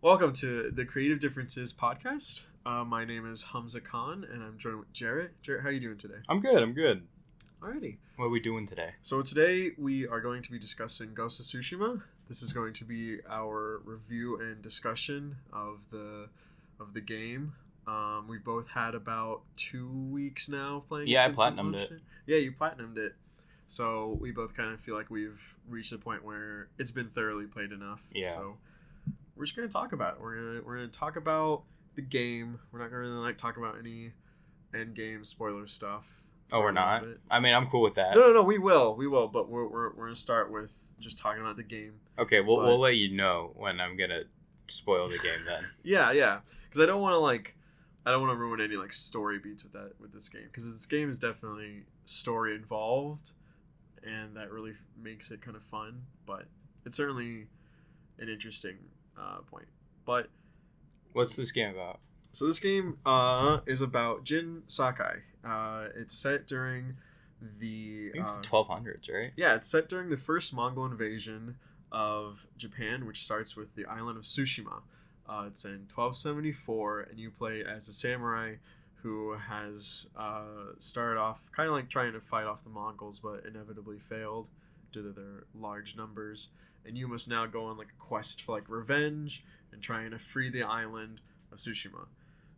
Welcome to the Creative Differences podcast. My name is Humza Khan, and I'm joined with Jarrett. Jarrett, how are you doing today? I'm good. Alrighty. What are we doing today? So today we are going to be discussing Ghost of Tsushima. This is going to be our review and discussion of the game. We've both had about 2 weeks now of playing. Yeah, I platinumed it. Yeah, you platinumed it. So we both kind of feel like we've reached a point where it's been thoroughly played enough. Yeah. So we're just gonna talk about it. We're gonna talk about the game. We're not gonna really talk about any end game spoiler stuff. Oh, we're not. I mean, I'm cool with that. No. We will. But we're gonna start with just talking about the game. Okay, we'll let you know when I'm gonna spoil the game then. Yeah. Because I don't want to ruin any story beats with this game, because this game is definitely story involved, and that really makes it kind of fun. But it's certainly an interesting point. But what's this game about? So this game is about Jin Sakai. It's set during the... I think it's the 1200s, right? Yeah, it's set during the first Mongol invasion of Japan, which starts with the island of Tsushima. It's in 1274, and you play as a samurai who has started off kind of trying to fight off the Mongols, but inevitably failed due to their large numbers. And you must now go on a quest for revenge and trying to free the island of Tsushima.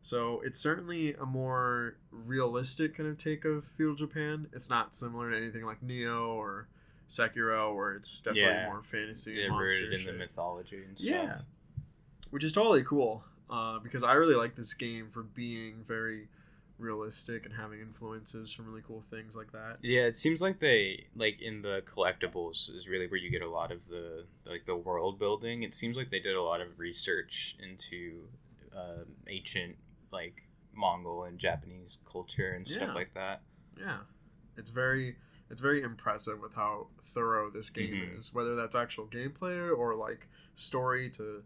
So it's certainly a more realistic kind of take of feudal Japan. It's not similar to anything like Neo or Sekiro, where it's definitely more fantasy and monster rooted in shit. the mythology and stuff. Yeah, which is totally cool, because I really like this game for being very realistic and having influences from really cool things like that. Yeah, it seems like they in the collectibles is really where you get a lot of the world building. It seems like they did a lot of research into ancient Mongol and Japanese culture and stuff like that. Yeah, it's very impressive with how thorough this game is, whether that's actual gameplay or story to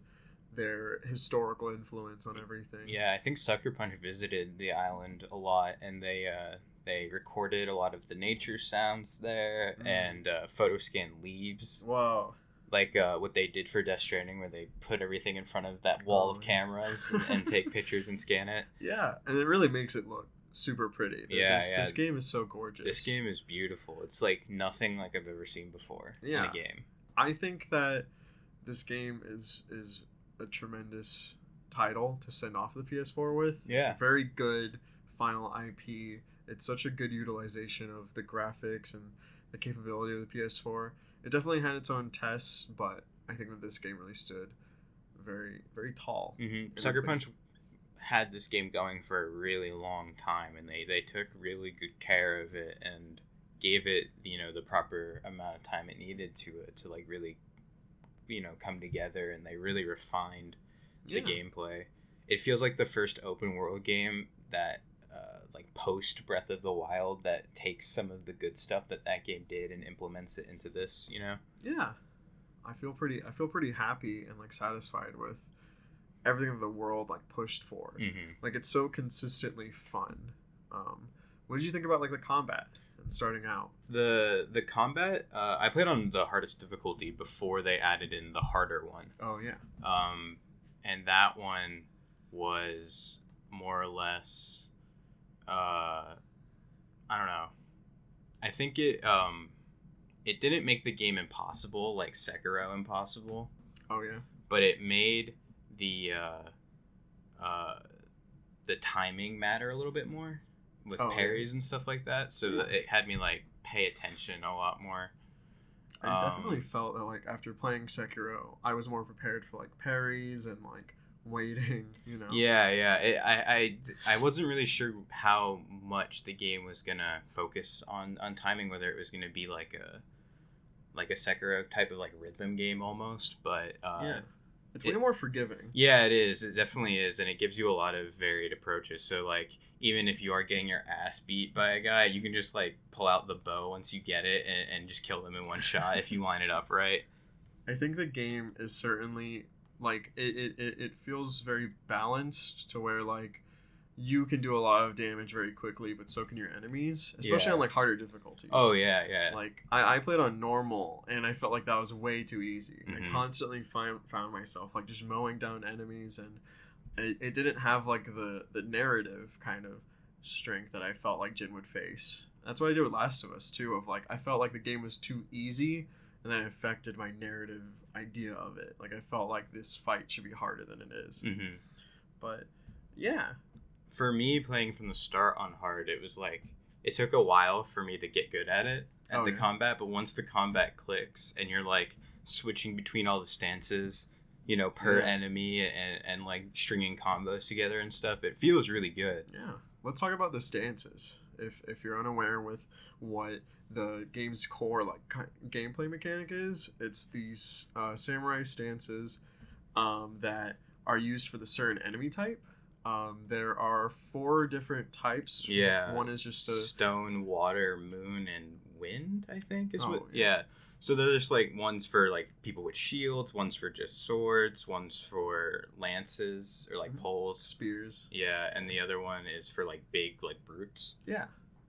their historical influence on everything. Yeah, I think Sucker Punch visited the island a lot, and they recorded a lot of the nature sounds there and photo scan leaves. Whoa. What they did for Death Stranding, where they put everything in front of that wall of cameras and take pictures and scan it. Yeah, and it really makes it look super pretty. This game is so gorgeous. This game is beautiful. It's nothing I've ever seen before in a game. I think that this game is a tremendous title to send off the PS4 with. Yeah. It's a very good final IP. It's such a good utilization of the graphics and the capability of the PS4. It definitely had its own tests, but I think that this game really stood very, very tall. Sucker Punch had this game going for a really long time, and they took really good care of it and gave it the proper amount of time it needed to really come together, and they really refined the gameplay. It feels like the first open world game that post Breath of the Wild that takes some of the good stuff that game did and implements it into this. Yeah, I feel pretty happy and satisfied with everything that the world pushed for. It's so consistently fun. What did you think about the combat and starting out? The combat, I played on the hardest difficulty before they added in the harder one. Oh yeah. And that one was more or less, I don't know. I think it didn't make the game impossible like Sekiro impossible. Oh yeah. But it made the timing matter a little bit more with parries and stuff like that. So it had me pay attention a lot more. I definitely felt that after playing Sekiro, I was more prepared for parries and waiting. Yeah. I wasn't really sure how much the game was gonna focus on timing, whether it was gonna be like a Sekiro type of rhythm game almost, but it's way more forgiving. Yeah, it is. It definitely is, and it gives you a lot of varied approaches. So even if you are getting your ass beat by a guy, you can just pull out the bow once you get it and just kill him in one shot if you line it up right. I think the game is certainly it feels very balanced to where you can do a lot of damage very quickly, but so can your enemies, especially Yeah. on like harder difficulties. Oh yeah. Like I played on normal, and I felt like that was way too easy. Mhm. I constantly found myself like just mowing down enemies, and it didn't have like the narrative kind of strength that I felt like Jin would face. That's what I did with Last of Us too. Of like I felt like the game was too easy, and then it affected my narrative idea of it. Like I felt like this fight should be harder than it is. Mm-hmm. But yeah, For me, playing from the start on hard, it was like it took a while for me to get good at it at the combat. But once the combat clicks and you're like switching between all the stances, you know, per enemy and like stringing combos together and stuff, it feels really good. Yeah. Let's talk about the stances. If you're unaware with what the game's core like gameplay mechanic is, it's these samurai stances that are used for the certain enemy type. There are 4 different types. Yeah. One is just stone, water, moon, and wind, I think is what. Yeah. So there's like ones for like people with shields, ones for just swords, ones for lances or like poles, spears. Yeah, and the other one is for like big like brutes. Yeah.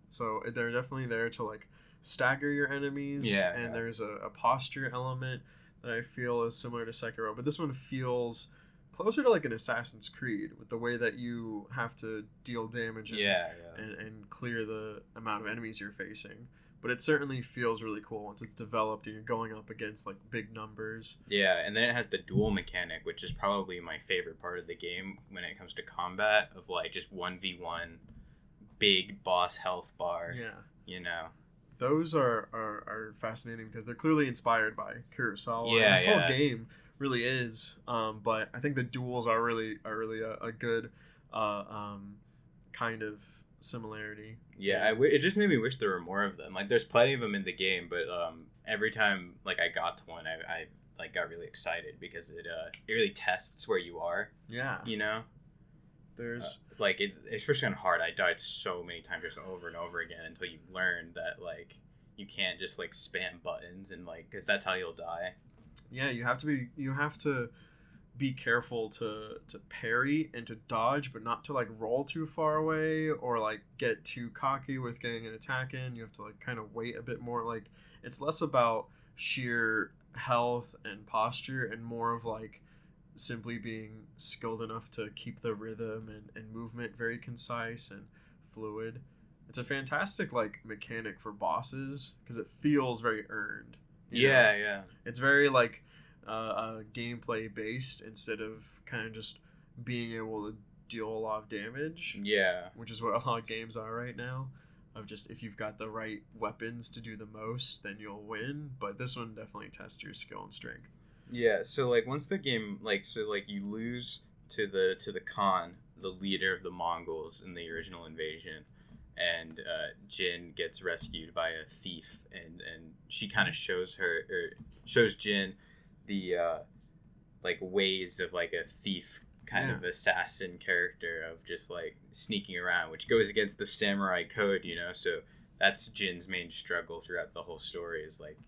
So they're definitely there to like stagger your enemies. Yeah. And there's a posture element that I feel is similar to Sekiro, but this one feels closer to like an Assassin's Creed with the way that you have to deal damage and clear the amount of enemies you're facing. But it certainly feels really cool once it's developed and you're going up against like big numbers. Yeah, and then it has the duel mechanic, which is probably my favorite part of the game when it comes to combat, of like just 1v1 big boss health bar. Yeah. You know. Those are fascinating because they're clearly inspired by Kurosawa. Yeah, and this whole game really is. But I think the duels are really a good kind of similarity. Yeah, it just made me wish there were more of them. Like, there's plenty of them in the game, but every time like I got to one, I like got really excited because it really tests where you are. Yeah. You know. There's like it, especially on hard, I died so many times just over and over again until you learn that like you can't just like spam buttons and like because that's how you'll die. Yeah, you have to be careful to parry and to dodge, but not to like roll too far away or like get too cocky with getting an attack in. You have to like kind of wait a bit more. Like it's less about sheer health and posture and more of like simply being skilled enough to keep the rhythm and movement very concise and fluid. It's a fantastic like mechanic for bosses because it feels very earned. Yeah. It's very like gameplay based instead of kind of just being able to deal a lot of damage. Yeah. Which is what a lot of games are right now. Of just if you've got the right weapons to do the most, then you'll win. But this one definitely tests your skill and strength. Yeah, so like once the game you lose to the Khan, the leader of the Mongols in the original invasion, and Jin gets rescued by a thief, and she kind of shows Jin the like ways of like a thief kind of assassin character of just like sneaking around, which goes against the samurai code, you know. So that's Jin's main struggle throughout the whole story is like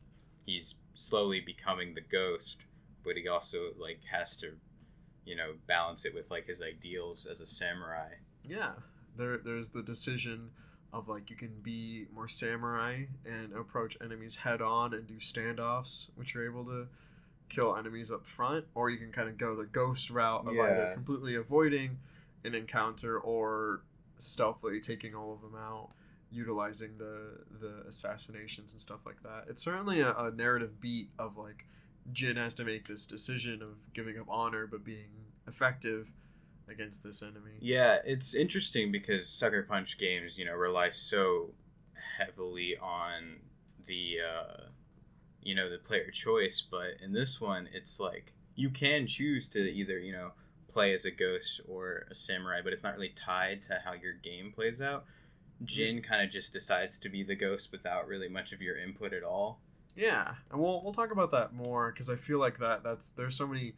he's slowly becoming the ghost, but he also like has to, you know, balance it with like his ideals as a samurai. Yeah, there's the decision of like you can be more samurai and approach enemies head on and do standoffs, which you're able to kill enemies up front, or you can kind of go the ghost route of either completely avoiding an encounter or stealthily taking all of them out, utilizing the assassinations and stuff like that. It's certainly a narrative beat of like Jin has to make this decision of giving up honor but being effective against this enemy. Yeah, it's interesting because Sucker Punch games, you know, rely so heavily on the you know, the player choice, but in this one it's like you can choose to either, you know, play as a ghost or a samurai, but it's not really tied to how your game plays out. Jin kind of just decides to be the ghost without really much of your input at all. Yeah, and we'll talk about that more because I feel like there's so many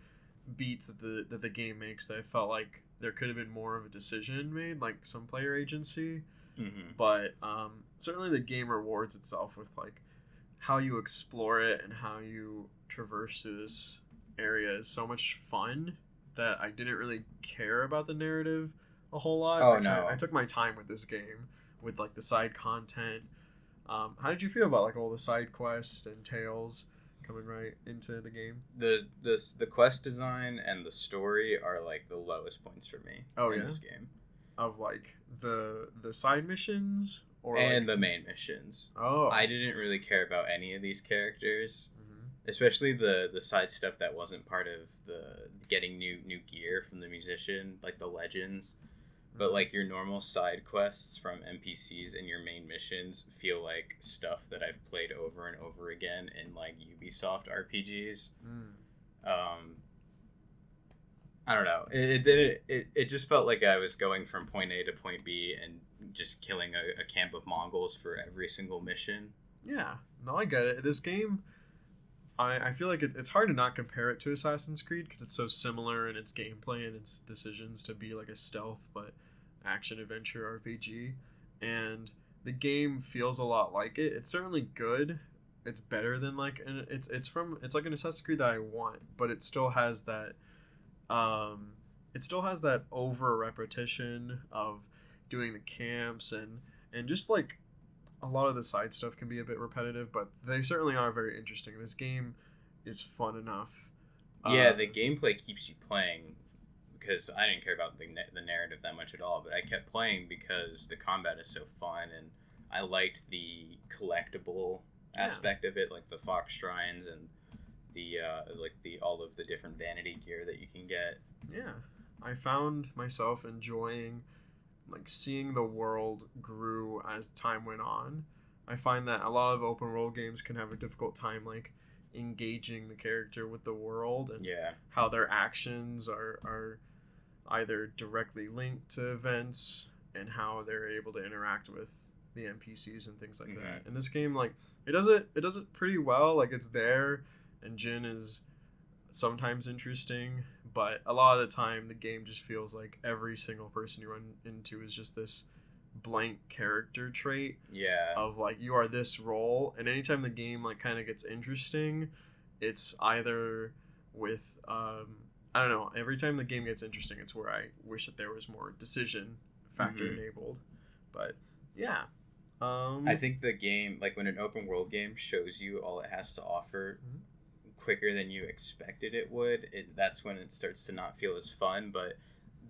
beats that the game makes that I felt like there could have been more of a decision made, like some player agency. Mm-hmm. But certainly the game rewards itself with like how you explore it and how you traverse through this area is so much fun that I didn't really care about the narrative a whole lot. Oh, like, no. I took my time with this game, with like the side content. How did you feel about like all the side quests and tales coming right into the game? The quest design and the story are like the lowest points for me in this game. Of like the side missions or and like... the main missions. Oh, I didn't really care about any of these characters, mm-hmm. especially the side stuff that wasn't part of the getting new gear from the musician, like the legends. But like your normal side quests from NPCs and your main missions feel like stuff that I've played over and over again in like Ubisoft RPGs. I don't know. It just felt like I was going from point A to point B and just killing a camp of Mongols for every single mission. Yeah, no, I get it. This game, I feel like it's hard to not compare it to Assassin's Creed because it's so similar in its gameplay and its decisions to be like a stealth but action adventure RPG, and the game feels a lot like it. It's certainly good. It's better than like it's like an Assassin's Creed that I want, but it still has that over repetition of doing the camps and just like a lot of the side stuff can be a bit repetitive, but they certainly are very interesting. This game is fun enough. Yeah, the gameplay keeps you playing because I didn't care about the narrative that much at all, but I kept playing because the combat is so fun and I liked the collectible aspect of it, like the fox shrines and the all of the different vanity gear that you can get. Yeah, I found myself enjoying like seeing the world grew as time went on. I find that a lot of open world games can have a difficult time like engaging the character with the world and how their actions are either directly linked to events and how they're able to interact with the NPCs and things like that. In this game, like it does it pretty well. Like it's there, and Jin is sometimes interesting, but a lot of the time the game just feels like every single person you run into is just this blank character trait of like you are this role, and anytime the game like kind of gets interesting, it's either with I don't know, every time the game gets interesting it's where I wish that there was more decision factor enabled. But I think the game, like when an open world game shows you all it has to offer quicker than you expected it would, that's when it starts to not feel as fun. But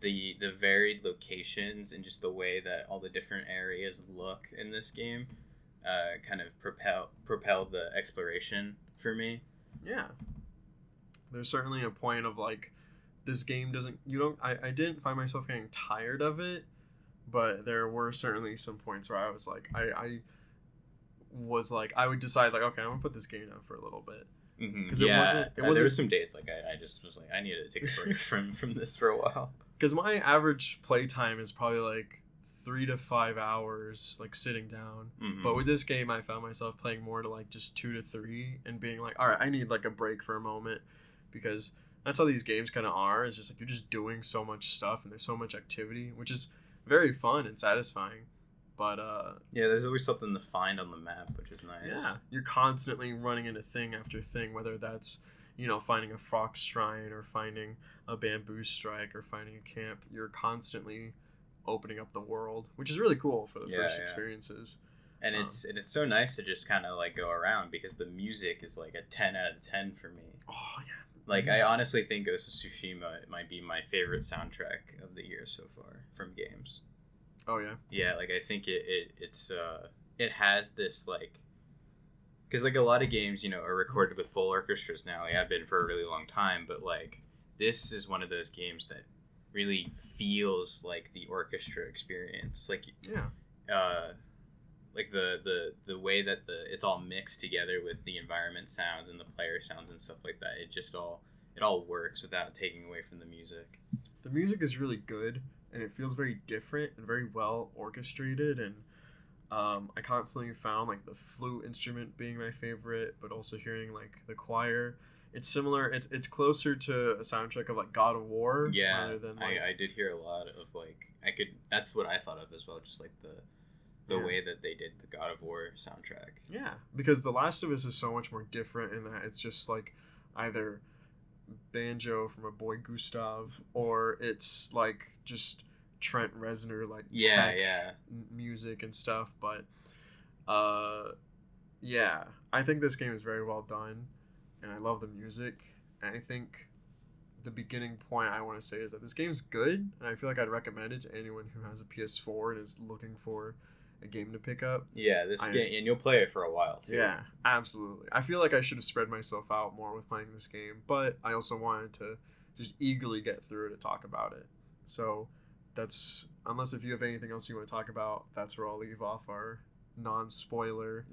the varied locations and just the way that all the different areas look in this game kind of propel the exploration for me. Yeah. There's certainly a point of like this game I didn't find myself getting tired of it, but there were certainly some points where I was like I would decide like, okay, I'm gonna put this game down for a little bit. Because it wasn't there were some days like I just was like I needed to take a break from this for a while, because my average play time is probably like 3 to 5 hours like sitting down. But with this game I found myself playing more to like just 2 to 3 and being like, all right, I need like a break for a moment, because that's how these games kind of are. It's just like you're just doing so much stuff and there's so much activity, which is very fun and satisfying. But there's always something to find on the map, which is nice. Yeah, you're constantly running into thing after thing, whether that's, you know, finding a fox shrine or finding a bamboo strike or finding a camp. You're constantly opening up the world, which is really cool for the first experiences. And it's so nice to just kind of like go around, because the music is like a 10 out of 10 for me. Oh yeah. Like I honestly think Ghost of Tsushima might be my favorite soundtrack of the year so far from games. Oh yeah. Yeah, like I think it has this like, because like a lot of games, you know, are recorded with full orchestras now. Like have been for a really long time, but like this is one of those games that really feels like the orchestra experience. Like like the way that it's all mixed together with the environment sounds and the player sounds and stuff like that. It all works without taking away from the music. The music is really good, and it feels very different and very well orchestrated. And I constantly found like the flute instrument being my favorite, but also hearing like the choir. It's similar. It's closer to a soundtrack of like God of War. Yeah, rather than, like, I did hear a lot of like that's what I thought of as well. Just like the way that they did the God of War soundtrack. Yeah, because The Last of Us is so much more different in that it's just like either banjo from a boy Gustav, or it's like just Trent Reznor like music and stuff, but yeah, I think this game is very well done, and I love the music. And I think the beginning point I want to say is that this game's good, and I feel like I'd recommend it to anyone who has a PS4 and is looking for a game to pick up. Yeah, this game, and you'll play it for a while too. Yeah, absolutely. I feel like I should have spread myself out more with playing this game, but I also wanted to just eagerly get through to talk about it. So that's, unless if you have anything else you want to talk about, that's where I'll leave off our non-spoiler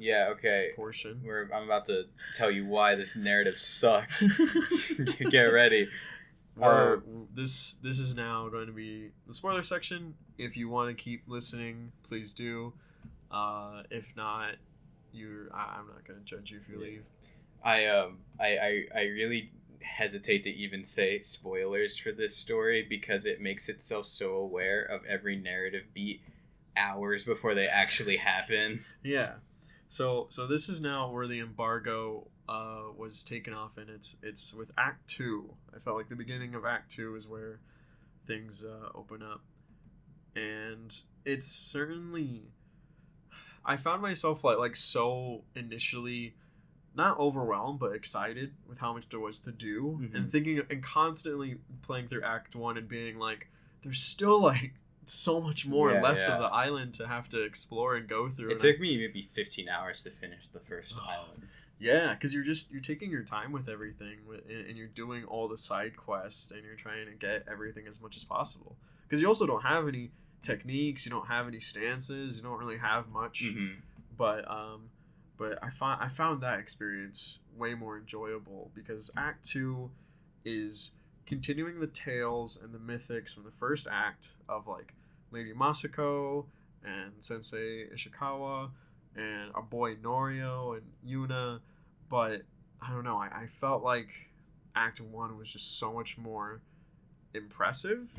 portion. I'm about to tell you why this narrative sucks. Get ready. This is now going to be the spoiler section. If you want to keep listening, please do. If not, I'm not going to judge you if you leave. I really hesitate to even say spoilers for this story because it makes itself so aware of every narrative beat hours before they actually happen. Yeah. So this is now where the embargo was taken off, and it's with Act 2. I felt like the beginning of Act 2 is where things open up. And it's certainly, I found myself like so initially not overwhelmed but excited with how much there was to do, and thinking and constantly playing through Act 1 and being like, there's still like so much more left of the island to have to explore and go through. It took me maybe 15 hours to finish the first island. Yeah, because you're taking your time with everything, and you're doing all the side quests, and you're trying to get everything as much as possible. Because you also don't have any techniques, you don't have any stances, you don't really have much. But I found that experience way more enjoyable because Act 2 is continuing the tales and the mythics from the first act of like Lady Masako and Sensei Ishikawa and our boy Norio and Yuna, but I don't know, I felt like Act 1 was just so much more impressive.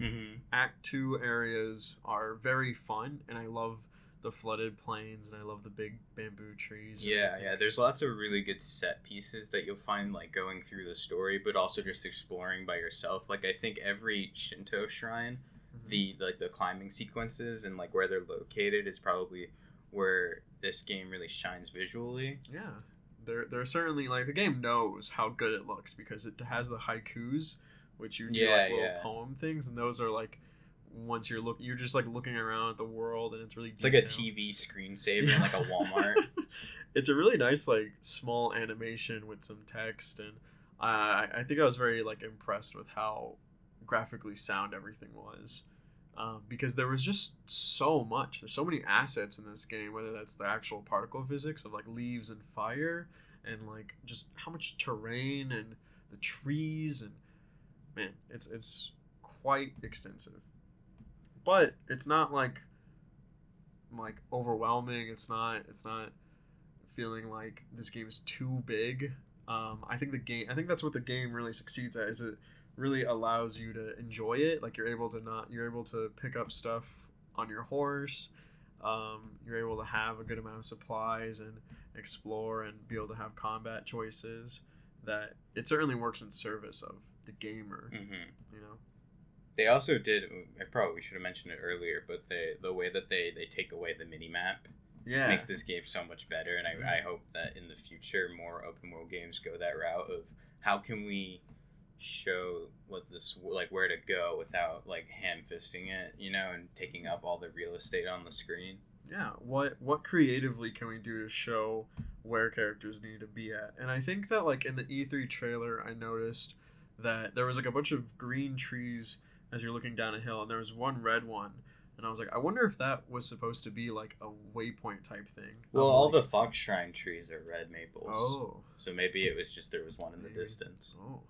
Act 2 areas are very fun, and I love the flooded plains, and I love the big bamboo trees. Yeah, there's lots of really good set pieces that you'll find like going through the story, but also just exploring by yourself. Like I think every Shinto shrine, the climbing sequences and like where they're located is probably where this game really shines visually. Yeah, they're certainly, like, the game knows how good it looks because it has the haikus, which you do like little poem things, and those are like, once you're just like looking around at the world, and it's really detailed. It's like a TV screensaver in like a Walmart. It's a really nice like small animation with some text, and I think I was very like impressed with how graphically sound everything was, because there was just so much. There's so many assets in this game, whether that's the actual particle physics of like leaves and fire, and like just how much terrain and the trees, and man, it's quite extensive. But it's not like overwhelming. It's not feeling like this game is too big. I think that's what the game really succeeds at, is it really allows you to enjoy it. Like you're able to pick up stuff on your horse. You're able to have a good amount of supplies and explore and be able to have combat choices. That it certainly works in service of the gamer. You know. They also did, I probably should have mentioned it earlier, but the way that they take away the mini-map makes this game so much better, and I hope that in the future more open world games go that route of how can we show where to go without like ham-fisting it, and taking up all the real estate on the screen. Yeah, what creatively can we do to show where characters need to be at? And I think that like in the E3 trailer, I noticed that there was like a bunch of green trees as you're looking down a hill, and there was one red one, and I was like, I wonder if that was supposed to be like a waypoint type thing. Well, all the Fox Shrine trees are red maples. Oh. So maybe it was just there was one in the distance. Oh.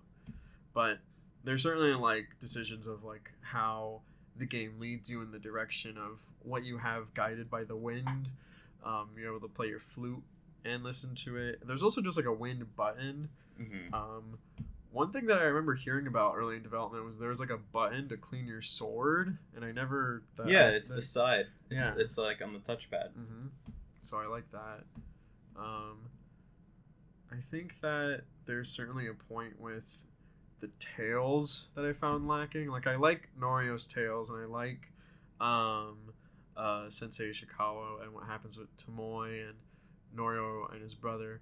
But there's certainly like decisions of like how the game leads you in the direction of what you have guided by the wind. You're able to play your flute and listen to it. There's also just like a wind button. One thing that I remember hearing about early in development was there was like a button to clean your sword, and I never... It's the side. It's like on the touchpad. So I like that. I think that there's certainly a point with the tales that I found lacking. Like, I like Norio's tales, and I like Sensei Ishikawa and what happens with Tomoe and Norio and his brother,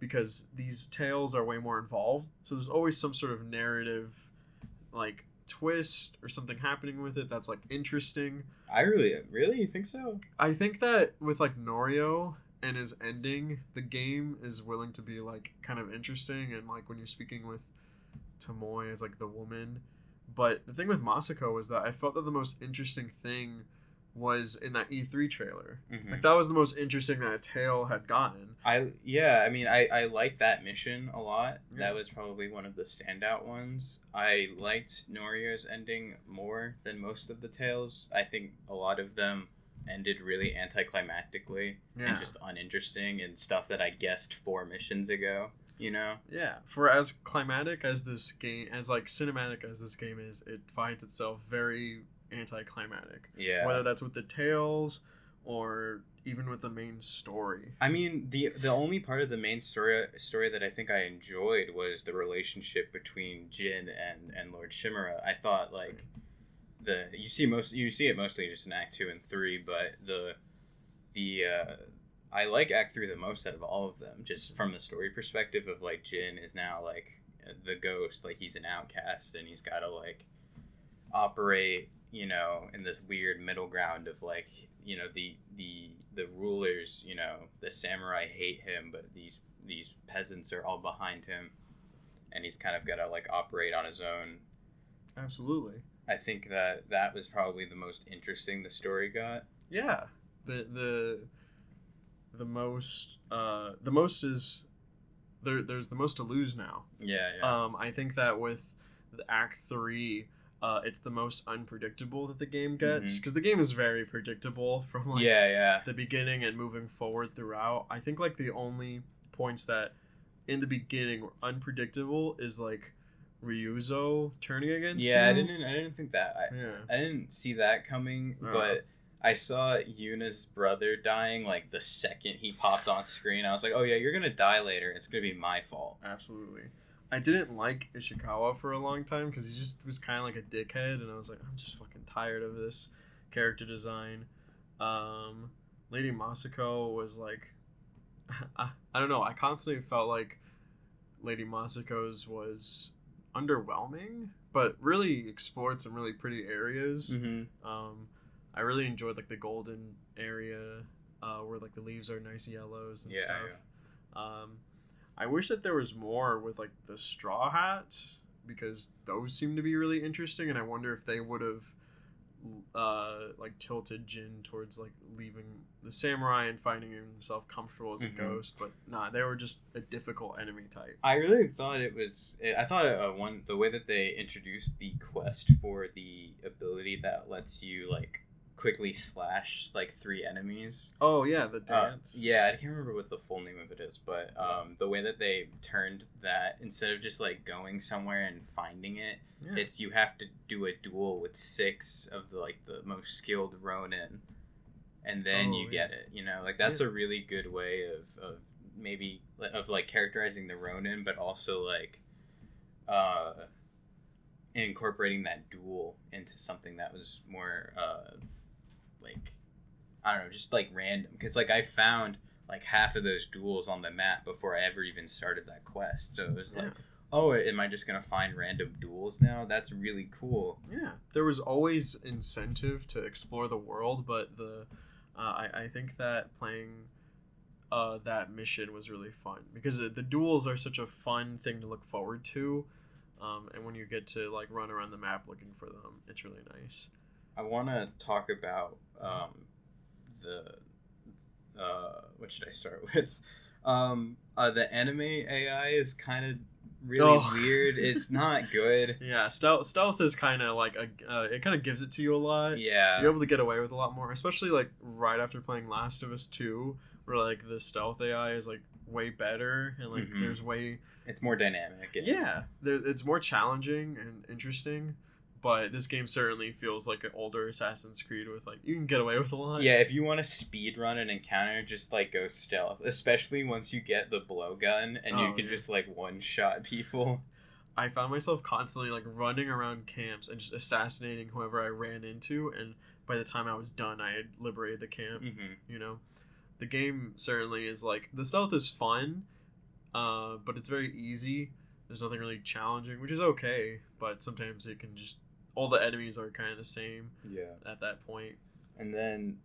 because these tales are way more involved. So there's always some sort of narrative, like twist or something happening with it that's like interesting. I really you think so? I think that with like Norio and his ending, the game is willing to be like kind of interesting, and like when you're speaking with Tomoe as like the woman. But the thing with Masako was that I felt that the most interesting thing was in that E3 trailer. Mm-hmm. Like that was the most interesting that a tale had gotten. I like that mission a lot. Yeah. That was probably one of the standout ones. I liked Norio's ending more than most of the tales. I think a lot of them ended really anticlimactically and just uninteresting and stuff that I guessed 4 missions ago. You know? Yeah. For as climatic as this game, as like cinematic as this game is, it finds itself very anticlimactic. Yeah. Whether that's with the tales or even with the main story. I mean, the only part of the main story that I think I enjoyed was the relationship between Jin and Lord Shimura. I thought like you see it mostly just in Act 2 and 3, but I like Act 3 the most out of all of them, just from the story perspective of like Jin is now like the ghost, like he's an outcast and he's got to like operate, you know, in this weird middle ground of like, you know, the rulers, you know, the samurai hate him, but these peasants are all behind him, and he's kind of got to like operate on his own. Absolutely. I think that was probably the most interesting the story got. Yeah. The most is there's the most to lose now. Yeah. I think that with the Act 3, it's the most unpredictable that the game gets, because the game is very predictable from like the beginning and moving forward throughout. I think like the only points that in the beginning were unpredictable is like Ryuzo turning against you. I didn't think that. I didn't see that coming, but I saw Yuna's brother dying like the second he popped on screen. I was like, oh yeah, you're gonna die later. It's gonna be my fault. Absolutely. I didn't like Ishikawa for a long time because he just was kind of like a dickhead, and I was like, I'm just fucking tired of this character design. Lady Masako was like, I don't know. I constantly felt like Lady Masako's was underwhelming, but really explored some really pretty areas. I really enjoyed like the golden area where like the leaves are nice yellows and stuff. I wish that there was more with like the straw hats, because those seem to be really interesting, and I wonder if they would have like tilted Jin towards like leaving the samurai and finding himself comfortable as a ghost, but nah, they were just a difficult enemy type. I really thought the way that they introduced the quest for the ability that lets you like quickly slash like 3 enemies. Oh yeah, the dance. I can't remember what the full name of it is, but the way that they turned that, instead of just like going somewhere and finding it, it's you have to do a duel with 6 of the most skilled Ronin, and then you get it. You know, like that's a really good way of maybe of like characterizing the Ronin, but also like incorporating that duel into something that was more like, I don't know, just like random, because like I found like half of those duels on the map before I ever even started that quest, so it was like, oh, am I just gonna find random duels now? That's really cool. There was always incentive to explore the world, but I think that playing that mission was really fun, because the duels are such a fun thing to look forward to, and when you get to like run around the map looking for them, it's really nice. I want to talk about what should I start with? The anime AI is kind of really weird. It's not good. Yeah, stealth is kind of like it kind of gives it to you a lot. Yeah, you're able to get away with a lot more, especially like right after playing Last of Us 2, where like the stealth AI is like way better, and like it's more dynamic. It's more challenging and interesting. But this game certainly feels like an older Assassin's Creed with like, you can get away with a lot. Yeah, if you want to speed run an encounter, just like go stealth, especially once you get the blowgun and you can just like one shot people. I found myself constantly like running around camps and just assassinating whoever I ran into, and by the time I was done, I had liberated the camp. Mm-hmm. You know, the game certainly is like the stealth is fun, but it's very easy. There's nothing really challenging, which is okay, but sometimes it can just all the enemies are kind of the same. Yeah. At that point. And then,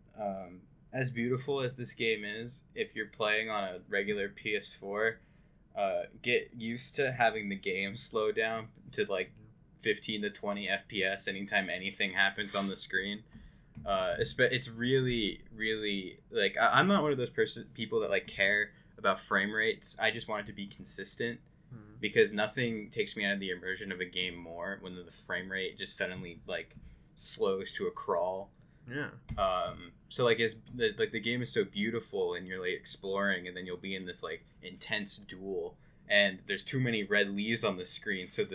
as beautiful as this game is, if you're playing on a regular PS4, get used to having the game slow down to like 15 to 20 FPS anytime anything happens on the screen. It's really, really like I'm not one of those people that like care about frame rates. I just want it to be consistent. Because nothing takes me out of the immersion of a game more when the frame rate just suddenly like slows to a crawl. Yeah. So like the game is so beautiful and you're like exploring, and then you'll be in this like intense duel, and there's too many red leaves on the screen, so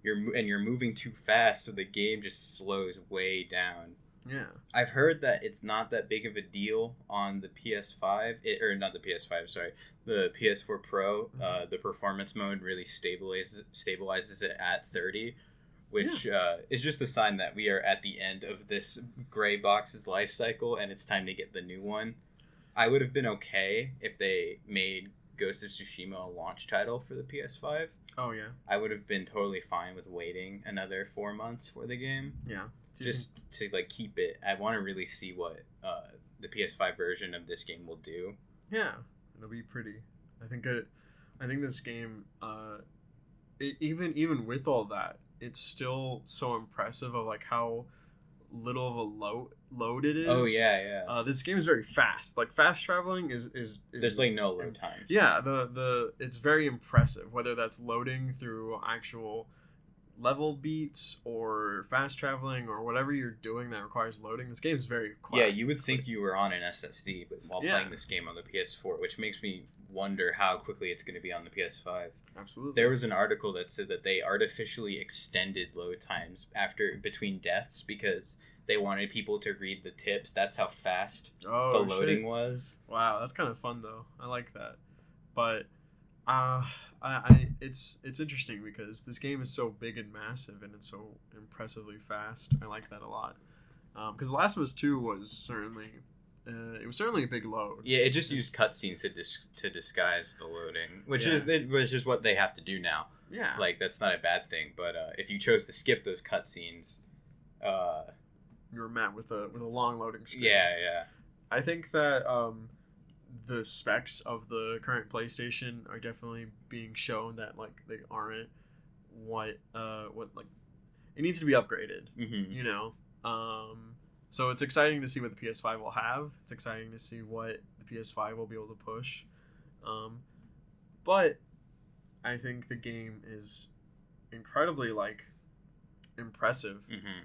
you're moving too fast, so the game just slows way down. Yeah. I've heard that it's not that big of a deal on the PS5, or not the PS5, sorry, the PS4 Pro. The performance mode really stabilizes it at 30, which is just a sign that we are at the end of this gray box's life cycle, and it's time to get the new one. I would have been okay if they made Ghost of Tsushima a launch title for the PS5. Oh, yeah. I would have been totally fine with waiting another 4 months for the game. Yeah. Just to like keep it. I want to really see what the PS5 version of this game will do. Yeah, it'll be pretty. I think this game, even with all that, it's still so impressive of like how little of a load it is. Oh yeah. This game is very fast. Like fast traveling is there's like no load times. Yeah, the it's very impressive. Whether that's loading through actual level beats or fast traveling or whatever you're doing that requires loading, this game is very quick. Yeah, you would think you were on an SSD, but while playing this game on the PS4, which makes me wonder how quickly it's going to be on the PS5. Absolutely. There was an article that said that they artificially extended load times between deaths because they wanted people to read the tips. That's how fast the loading was. Wow, that's kind of fun though. I like that. But it's interesting because this game is so big and massive, and it's so impressively fast. I like that a lot. Because The Last of Us 2 was certainly a big load. Yeah, it just used cutscenes to disguise the loading, which is what they have to do now. Yeah, like that's not a bad thing. But if you chose to skip those cutscenes, you were met with a long loading screen. Yeah. I think that the specs of the current PlayStation are definitely being shown that like they aren't what like it needs to be upgraded. Mm-hmm. You know, so it's exciting to see what the PS5 will have. It's exciting to see what the PS5 will be able to push. But I think the game is incredibly like impressive. Mm-hmm.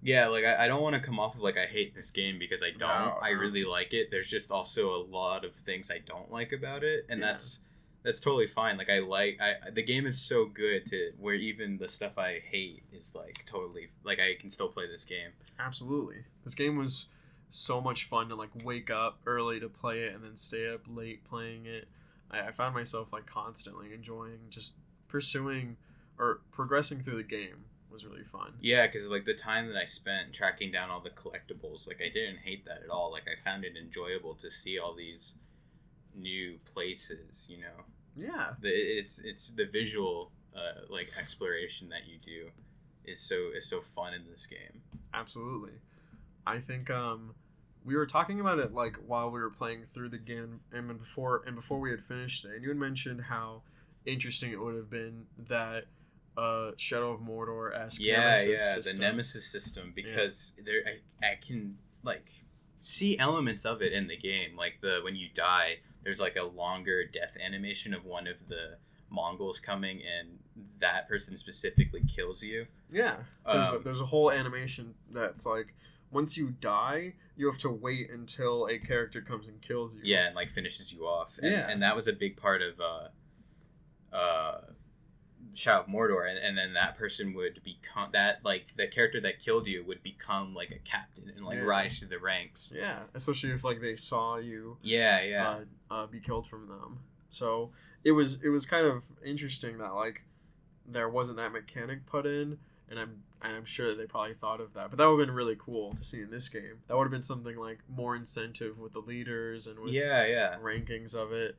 Yeah, like I don't want to come off of like I hate this game because I don't. No. I really like it. There's just also a lot of things I don't like about it, and that's totally fine. Like the game is so good to where even the stuff I hate is like totally like I can still play this game. Absolutely. This game was so much fun to like wake up early to play it and then stay up late playing it. I found myself like constantly enjoying just pursuing or progressing through the game. Was really fun. Yeah, because like the time that I spent tracking down all the collectibles, like I didn't hate that at all. Like I found it enjoyable to see all these new places, you know. Yeah. It's the visual like exploration that you do is so fun in this game. Absolutely. I think we were talking about it like while we were playing through the game and before we had finished it, and you had mentioned how interesting it would have been that Shadow of Mordor-esque Nemesis system. The Nemesis system, because I can like see elements of it in the game, like when you die, there's like a longer death animation of one of the Mongols coming, and that person specifically kills you. Yeah, there's a whole animation that's like once you die, you have to wait until a character comes and kills you. Yeah, and like finishes you off. And that was a big part of Shadow of Mordor, and then that person would become that, like the character that killed you would become like a captain and like rise through the ranks. Yeah, especially if like they saw you. Be killed from them. So it was kind of interesting that like there wasn't that mechanic put in, and I'm sure they probably thought of that. But that would have been really cool to see in this game. That would have been something like more incentive with the leaders and with rankings of it.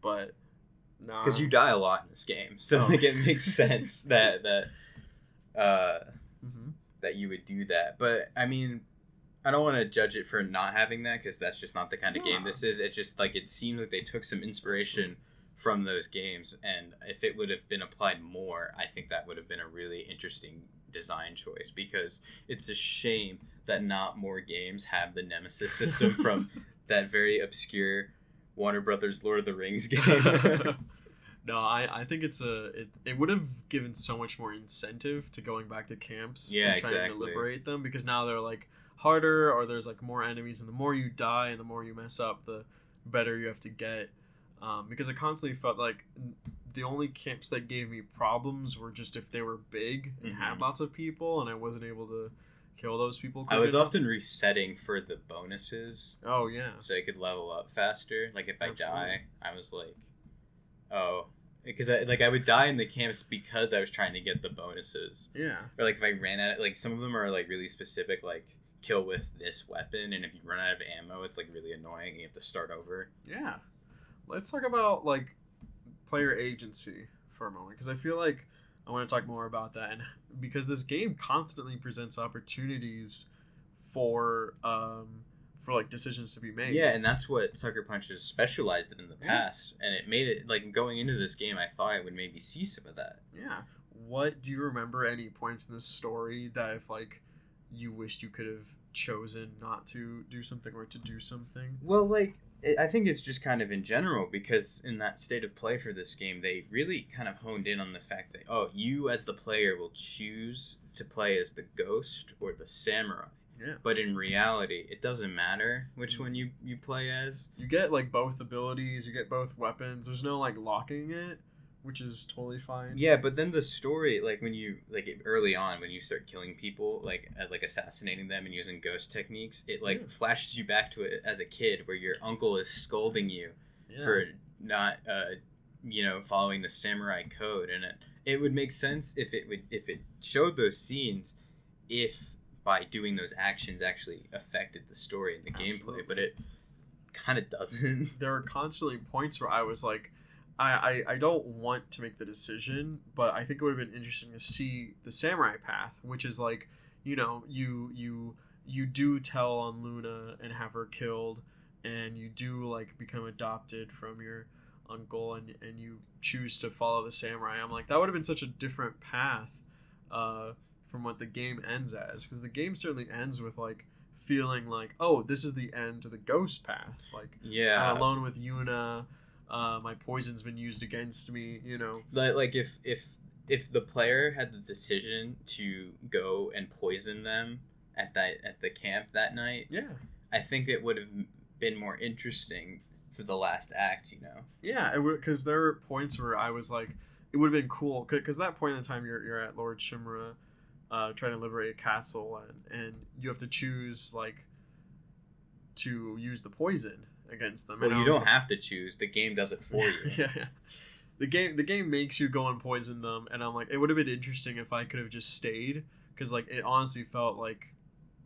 But no, because you die a lot in this game, so like it makes sense that that you would do that. But I mean, I don't want to judge it for not having that, because that's just not the kind of game this is. It just like, it seems like they took some inspiration from those games, and if it would have been applied more, I think that would have been a really interesting design choice, because it's a shame that not more games have the Nemesis system from that very obscure Warner Brothers Lord of the Rings game. No, I think it would have given so much more incentive to going back to camps and trying to liberate them, because now they're like harder, or there's like more enemies, and the more you die and the more you mess up, the better you have to get. Because I constantly felt like the only camps that gave me problems were just if they were big and had lots of people, and I wasn't able to kill those people. I was often resetting for the bonuses. Oh yeah. So I could level up faster. Like if I die, I was like, oh, because I would die in the camps because I was trying to get the bonuses. Yeah. Or like if I ran out, like some of them are like really specific, like kill with this weapon, and if you run out of ammo, it's like really annoying and you have to start over. Yeah. Let's talk about like player agency for a moment, because I feel like I want to talk more about that, and because this game constantly presents opportunities for like decisions to be made. Yeah, and that's what Sucker Punch has specialized in the past, and it made it like, going into this game, I thought I would maybe see some of that. Yeah. What do you remember any points in this story that if like you wished you could have chosen not to do something or to do something? Well, like, I think it's just kind of in general, because in that state of play for this game, they really kind of honed in on the fact that, oh, you as the player will choose to play as the ghost or the samurai. Yeah. But in reality, it doesn't matter which one you play as. You get like both abilities, you get both weapons. There's no like locking it, which is totally fine. Yeah, but then the story, like when you, like early on, when you start killing people, like assassinating them and using ghost techniques, it like flashes you back to it as a kid, where your uncle is scolding you for not, following the samurai code, and it would make sense if it showed those scenes, if by doing those actions actually affected the story and the gameplay, but it kind of doesn't. There are constantly points where I was like, I don't want to make the decision, but I think it would have been interesting to see the samurai path, which is like, you do tell on Luna and have her killed, and you do like become adopted from your uncle, and you choose to follow the samurai. I'm like, that would have been such a different path from what the game ends as, because the game certainly ends with like feeling like, oh, this is the end to the ghost path. Like, I'm alone with Yuna. My poison's been used against me, Like if the player had the decision to go and poison them at the camp that night, I think it would have been more interesting for the last act, Yeah, because there were points where I was like, it would have been cool, because that point in the time you're at Lord Shimura, trying to liberate a castle, and you have to choose like to use the poison against them. Well, you don't have to choose. The game does it for you. Yeah. The game makes you go and poison them, and I'm like, it would have been interesting if I could have just stayed, because like it honestly felt like,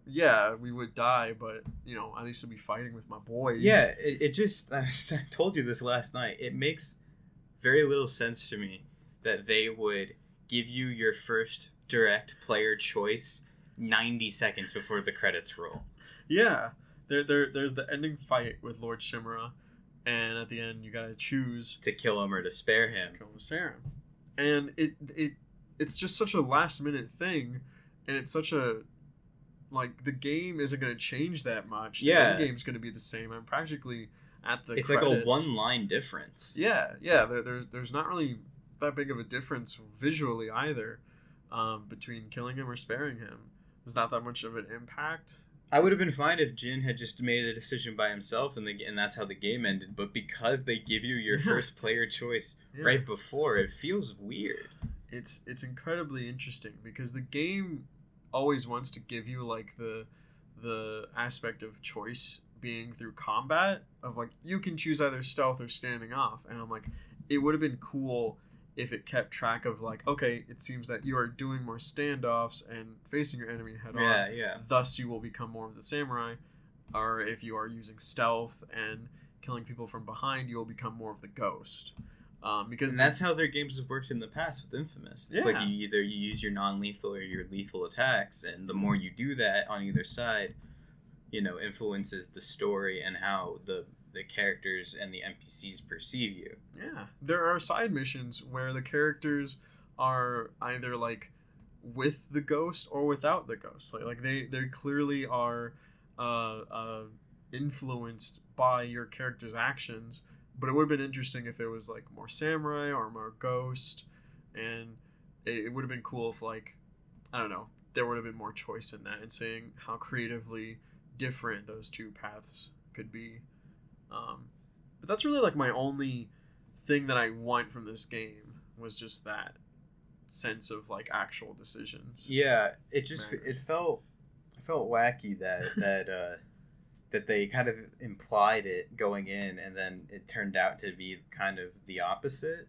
yeah, we would die, but at least I'd be fighting with my boys. Yeah, it just, I told you this last night, it makes very little sense to me that they would give you your first direct player choice 90 seconds before the credits roll. Yeah. There's the ending fight with Lord Shimura, and at the end you gotta choose to kill him or to spare him. And it's just such a last minute thing, and it's such a, like, the game isn't gonna change that much. The end game's gonna be the same. I'm practically at the It's credits. like a one line difference. Yeah. There's not really that big of a difference visually either, between killing him or sparing him. There's not that much of an impact. I would have been fine if Jin had just made a decision by himself, and that's how the game ended. But because they give you your first player choice right before, it feels weird. It's incredibly interesting, because the game always wants to give you like the aspect of choice being through combat, of like you can choose either stealth or standing off, and I'm like, it would have been cool if it kept track of like, okay, it seems that you are doing more standoffs and facing your enemy head on. Yeah. Thus, you will become more of the samurai. Or if you are using stealth and killing people from behind, you will become more of the ghost. Because that's how their games have worked in the past with Infamous. It's like you use your non-lethal or your lethal attacks, and the more you do that on either side, influences the story and how the characters and the NPCs perceive you. Yeah, there are side missions where the characters are either like with the ghost or without the ghost. Like they clearly are influenced by your character's actions. But it would have been interesting if it was like more samurai or more ghost, and it would have been cool if like, I don't know, there would have been more choice in that and seeing how creatively different those two paths could be. But that's really like my only thing that I want from this game was just that sense of like actual decisions. Yeah, it felt wacky that they kind of implied it going in, and then it turned out to be kind of the opposite.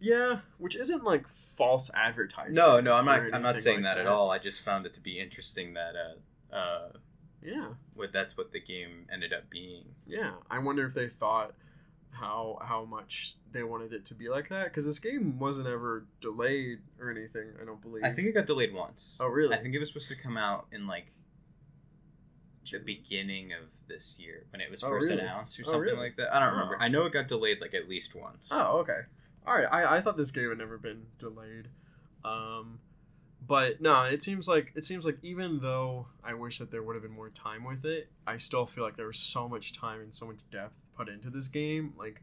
Yeah, which isn't like false advertising. No, I'm not saying that at all. I just found it to be interesting that that's what the game ended up being. Yeah, I wonder if they thought how much they wanted it to be like that, because this game wasn't ever delayed or anything. I don't believe. I think it got delayed once. Oh, really? I think it was supposed to come out in like the beginning of this year when it was first announced or something like that. I don't remember. I know it got delayed like at least once. Oh, okay. All right. I thought this game had never been delayed. But no, it seems like even though I wish that there would have been more time with it, I still feel like there was so much time and so much depth put into this game. Like,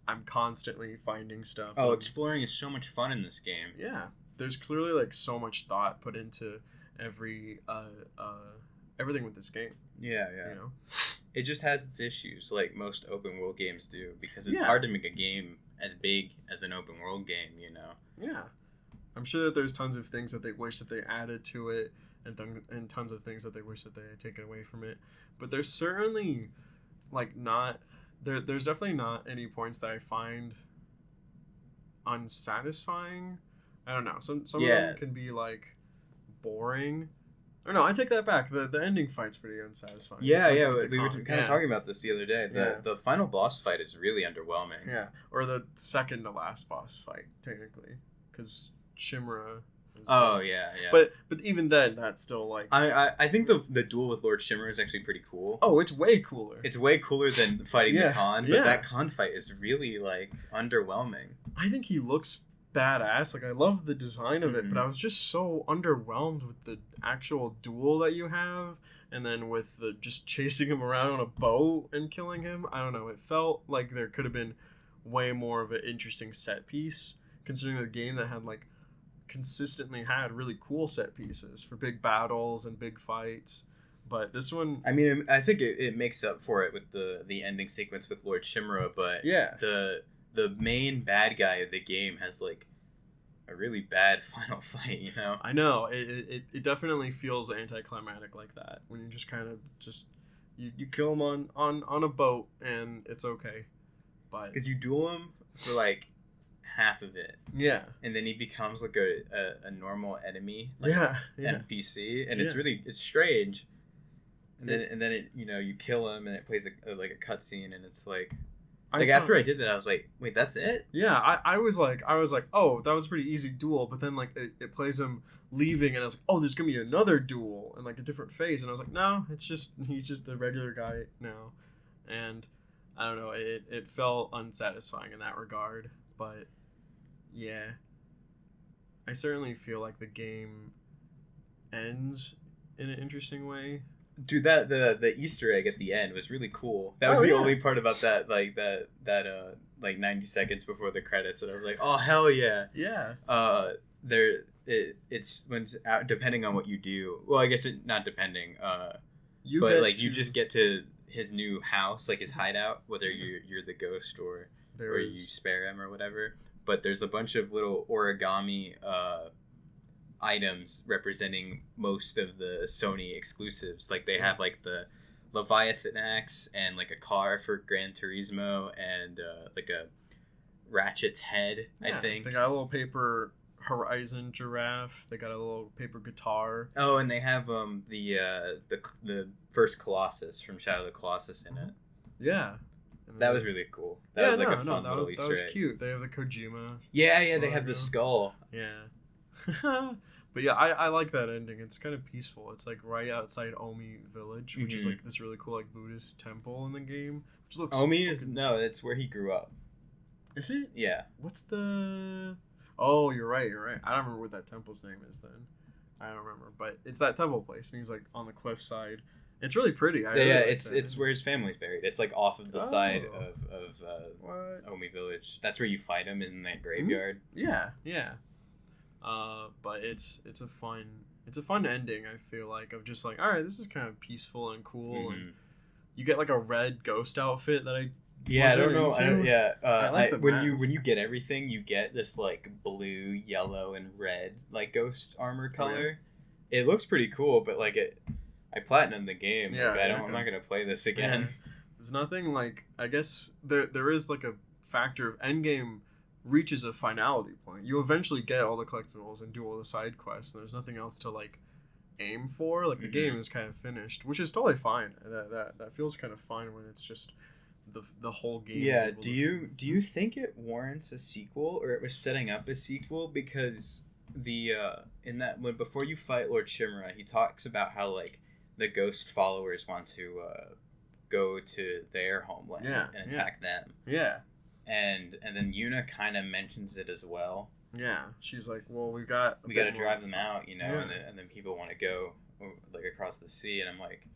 I'm constantly finding stuff. Oh, exploring is so much fun in this game. Yeah. There's clearly like so much thought put into everything with this game. Yeah. It just has its issues, like most open world games do, because it's hard to make a game as big as an open world game, Yeah. I'm sure that there's tons of things that they wish that they added to it, and tons of things that they wish that they had taken away from it. But there's certainly like not there's definitely not any points that I find unsatisfying. I don't know. Some of them can be like boring. Or no, I take that back. The ending fight's pretty unsatisfying. Yeah. We were kind of talking about this the other day. The final boss fight is really underwhelming. Yeah, or the second to last boss fight, technically, because Shimura. Yeah. But even then, that's still like. I think the duel with Lord Shimura is actually pretty cool. Oh, it's way cooler. It's way cooler than fighting the Khan, but that Khan fight is really like underwhelming. I think he looks badass. Like, I love the design of it, but I was just so underwhelmed with the actual duel that you have, and then with the just chasing him around on a boat and killing him. I don't know, it felt like there could have been way more of an interesting set piece, considering the game that had like consistently had really cool set pieces for big battles and big fights. But this one, I mean, I think it makes up for it with the ending sequence with Lord Shimura, but the main bad guy of the game has like a really bad final fight, I know it definitely feels anticlimactic like that when you just kind of you kill him on a boat and it's okay, but because you duel him for like half of it, and then he becomes like a normal enemy, like NPC, and it's strange, and then it you kill him and it plays like a cutscene, and it's like. After I did that, I was like, wait, that's it? Yeah, I was like, oh, that was a pretty easy duel. But then, like, it plays him leaving, and I was like, oh, there's going to be another duel in, like, a different phase. And I was like, no, he's just a regular guy now. And, I don't know, it felt unsatisfying in that regard. But, yeah. I certainly feel like the game ends in an interesting way. Dude, that the Easter egg at the end was really cool. That was the only part about that, like that like 90 seconds before the credits that I was like, oh hell yeah. Yeah. It's when depending on what you do. Well, I guess not depending. You just get to his new house, like his hideout, whether you're the ghost or you spare him or whatever. But there's a bunch of little origami items representing most of the Sony exclusives. Like they have like the Leviathan axe and like a car for Gran Turismo and like Ratchet's head. I think they got a little paper Horizon giraffe. They got a little paper guitar. Oh, and they have the first Colossus from Shadow of the Colossus in it. Yeah. That was really cool. That was like a fun little Easter egg. That was cute. They have the Kojima. Yeah, they have the skull. Yeah. But yeah, I like that ending. It's kind of peaceful. It's like right outside Omi Village, which is like this really cool like Buddhist temple in the game. Which looks that's where he grew up. Is it? Yeah. What's the... Oh, you're right. I don't remember what that temple's name is then. I don't remember. But it's that temple place, and he's like on the cliffside. It's really pretty. It's where his family's buried. It's like off of the side of Omi Village. That's where you fight him in that graveyard. Yeah. But it's a fun ending. I feel like of just like, all right, this is kind of peaceful and cool, and you get like a red ghost outfit that I don't know. I like when you get everything, you get this like blue, yellow, and red like ghost armor color. Yeah. It looks pretty cool, but like I platinumed the game. Yeah, like, I'm not gonna play this again. Yeah. There's nothing like, I guess there is like a factor of endgame reaches a finality point. You eventually get all the collectibles and do all the side quests, and there's nothing else to like aim for. Like the game is kind of finished, which is totally fine. That feels kind of fine when it's just the whole game. Yeah. Do you think it warrants a sequel, or it was setting up a sequel? Because before you fight Lord Shimura, he talks about how like the ghost followers want to go to their homeland and attack them. Yeah. And then Yuna kind of mentions it as well. Yeah, she's like, well, we got to drive them out, and then people want to go like across the sea, and I'm like,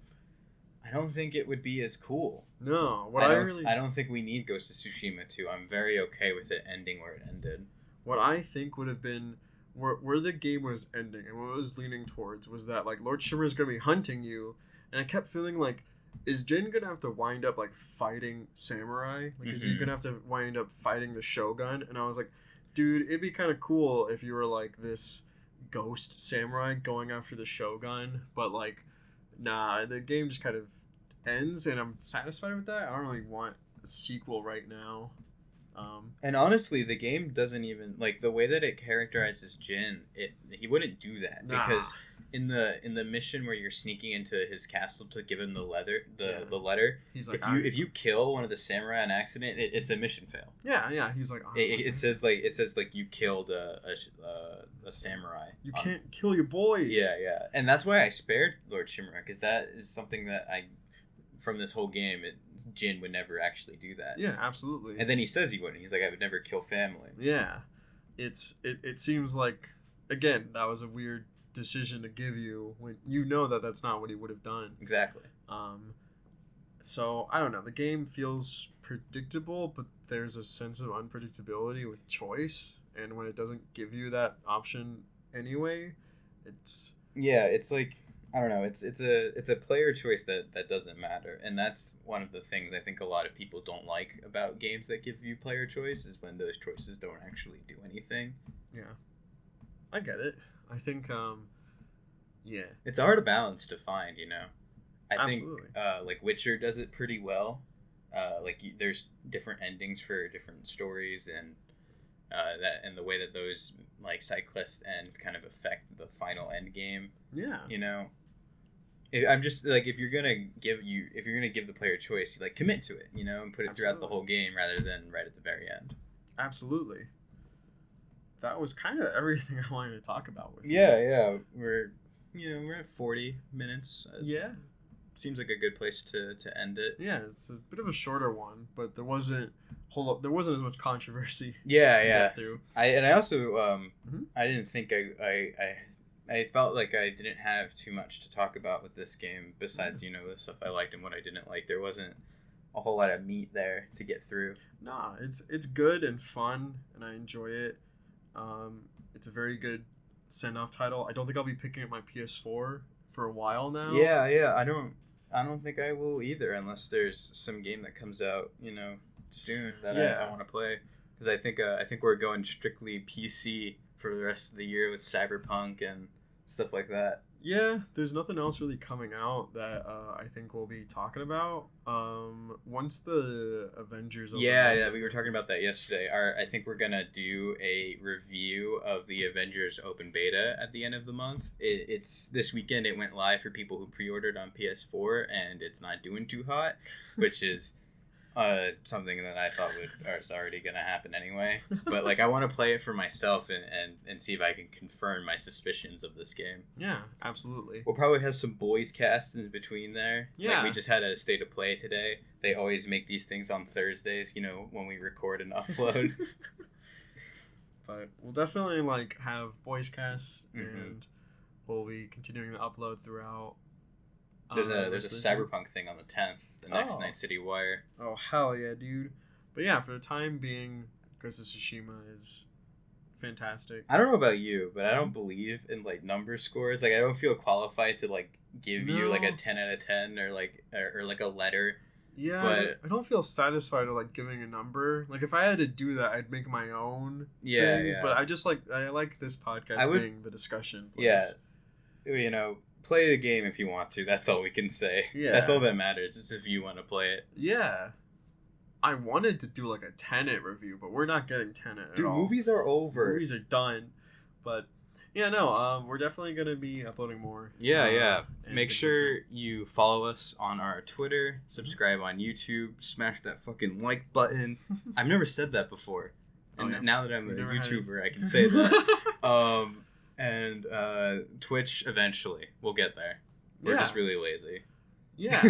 I don't think it would be as cool. No, I don't think we need Ghost of Tsushima 2. I'm very okay with it ending where it ended. What I think would have been where the game was ending and what it was leaning towards was that like Lord Shimmer's gonna be hunting you, and I kept feeling like, is Jin gonna have to wind up like fighting samurai? Like, is he gonna have to wind up fighting the Shogun? And I was like, dude, it'd be kind of cool if you were like this ghost samurai going after the Shogun, but like, nah, the game just kind of ends, and I'm satisfied with that. I don't really want a sequel right now. And honestly, the game doesn't even like the way that it characterizes Jin. He wouldn't do that because in the mission where you're sneaking into his castle to give him the letter, he's like, if you kill one of the samurai on accident, it's a mission fail. Yeah. He's like, it says you killed a samurai. You can't kill your boys. Yeah, and that's why I spared Lord Shimura, because that is something that from this whole game, Jin would never actually do that. Yeah, absolutely. And then he says he wouldn't. He's like, I would never kill family. Yeah, it seems like, again, that was a weird decision to give you when you know that that's not what he would have done. Exactly. So I don't know. The game feels predictable, but there's a sense of unpredictability with choice, and when it doesn't give you that option anyway, it's like, I don't know. It's a player choice that doesn't matter, and that's one of the things I think a lot of people don't like about games that give you player choice, is when those choices don't actually do anything. Yeah, I get it. I think, it's hard to balance to find. I Absolutely. think like Witcher does it pretty well. There's different endings for different stories, and and the way that those like side quests end kind of affect the final end game. Yeah. I'm just like, if you're gonna give the player choice, you like commit to it, and put it throughout the whole game rather than right at the very end. Absolutely. That was kind of everything I wanted to talk about with you. Yeah. We're at 40 minutes. Yeah. Seems like a good place to end it. Yeah, it's a bit of a shorter one, but there wasn't as much controversy. Yeah. Through. I also I didn't think I felt like I didn't have too much to talk about with this game besides the stuff I liked and what I didn't like. There wasn't a whole lot of meat there to get through. Nah, it's good and fun, and I enjoy it. It's a very good send-off title. I don't think I'll be picking up my PS4 for a while now. Yeah. I don't think I will either, unless there's some game that comes out, soon that I want to play. Because I think we're going strictly PC for the rest of the year with Cyberpunk and stuff like that. Yeah, there's nothing else really coming out that I think we'll be talking about. Once the Avengers. Yeah, we were talking about that yesterday. I think we're gonna do a review of the Avengers open beta at the end of the month. It's this weekend. It went live for people who pre-ordered on PS4, and it's not doing too hot, which is something that I thought was already gonna happen anyway. But like, I want to play it for myself and see if I can confirm my suspicions of this game. Yeah, absolutely. We'll probably have some boys cast in between there. Yeah. Like, we just had a state of play today. They always make these things on Thursdays, you know, when we record and upload. But we'll definitely like have boys casts, Mm-hmm. and we'll be continuing to upload throughout. There's a Cyberpunk thing on the 10th, the next Night City Wire. Oh, hell yeah, dude. But yeah, for the time being, Ghost of Tsushima is fantastic. I don't know about you, but I don't believe in like number scores. Like, I don't feel qualified to like give you like a 10 out of 10 or like a letter. Yeah, but I don't feel satisfied with like giving a number. Like, if I had to do that, I'd make my own Yeah, thing. yeah. But I like this podcast being the discussion place. Yeah. You know, play the game if you want to. That's all we can say. Yeah. That's all that matters, is if you want to play it. Yeah. I wanted to do like a Tenet review, but we're not getting Tenet at all. Dude, movies are over. Movies are done. But yeah, no, we're definitely gonna be uploading more. Yeah. and Make things sure like you follow us on our Twitter, subscribe on YouTube, smash that fucking like button. I've never said that before. And Oh, yeah. now that I'm a You've never had it. YouTuber, I can say that. And Twitch eventually. We'll get there. We're Yeah. just really lazy. Yeah.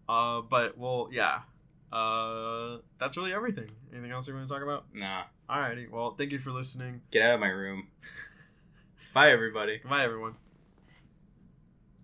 But well, yeah. That's really everything. Anything else you're going to talk about? Nah. Alrighty. Well, thank you for listening. Get out of my room. Bye, everybody. Bye, everyone.